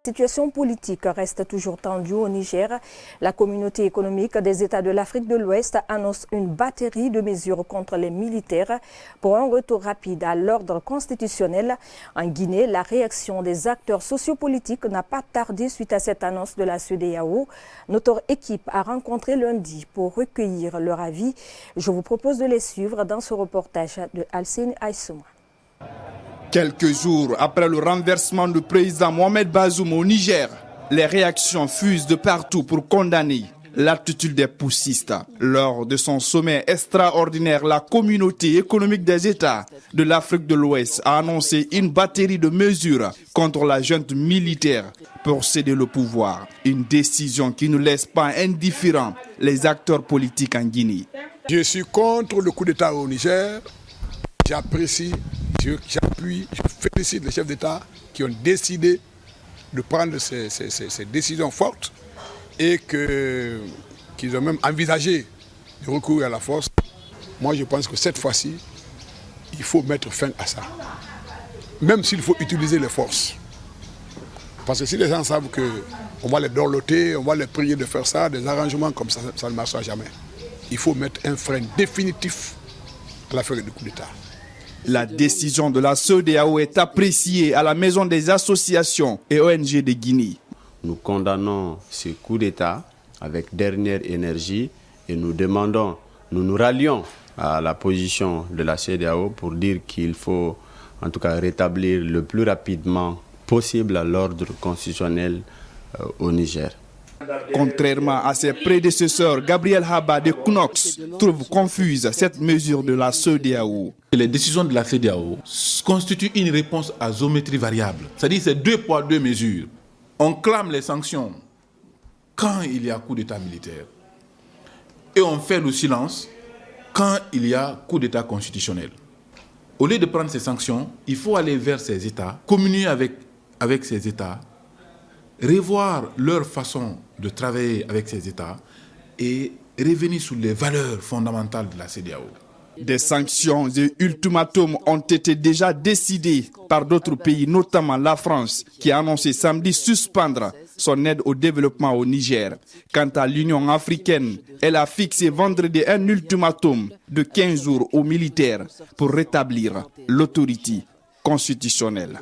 La situation politique reste toujours tendue au Niger. La communauté économique des États de l'Afrique de l'Ouest annonce une batterie de mesures contre les militaires pour un retour rapide à l'ordre constitutionnel. En Guinée, la réaction des acteurs sociopolitiques n'a pas tardé suite à cette annonce de la CEDEAO. Notre équipe a rencontré lundi pour recueillir leur avis. Je vous propose de les suivre dans ce reportage de Alcine Aïssouma. Quelques jours après le renversement du président Mohamed Bazoum au Niger, les réactions fusent de partout pour condamner l'attitude des poussistes. Lors de son sommet extraordinaire, la communauté économique des États de l'Afrique de l'Ouest a annoncé une batterie de mesures contre la junte militaire pour céder le pouvoir. Une décision qui ne laisse pas indifférents les acteurs politiques en Guinée. Je suis contre le coup d'État au Niger. J'apprécie, j'appuie, je félicite les chefs d'État qui ont décidé de prendre ces décisions fortes et qu'ils ont même envisagé de recourir à la force. Moi, je pense que cette fois-ci, il faut mettre fin à ça. Même s'il faut utiliser les forces. Parce que si les gens savent qu'on va les dorloter, on va les prier de faire ça, des arrangements comme ça, ça ne marchera jamais. Il faut mettre un frein définitif à l'affaire du coup d'État. La décision de la CEDEAO est appréciée à la Maison des associations et ONG de Guinée. Nous condamnons ce coup d'État avec dernière énergie et nous nous rallions à la position de la CEDEAO pour dire qu'il faut en tout cas rétablir le plus rapidement possible l'ordre constitutionnel au Niger. Contrairement à ses prédécesseurs, Gabriel Haba de Kunox trouve confuse cette mesure de la CEDEAO. Les décisions de la CEDEAO constituent une réponse à géométrie variable. C'est-à-dire c'est 2 poids, 2 mesures. On clame les sanctions quand il y a coup d'État militaire. Et on fait le silence quand il y a coup d'État constitutionnel. Au lieu de prendre ces sanctions, il faut aller vers ces États, communier avec ces États, revoir leur façon de travailler avec ces États et revenir sur les valeurs fondamentales de la CEDEAO. Des sanctions et ultimatums ont été déjà décidés par d'autres pays, notamment la France, qui a annoncé samedi suspendre son aide au développement au Niger. Quant à l'Union africaine, elle a fixé vendredi un ultimatum de 15 jours aux militaires pour rétablir l'autorité constitutionnelle.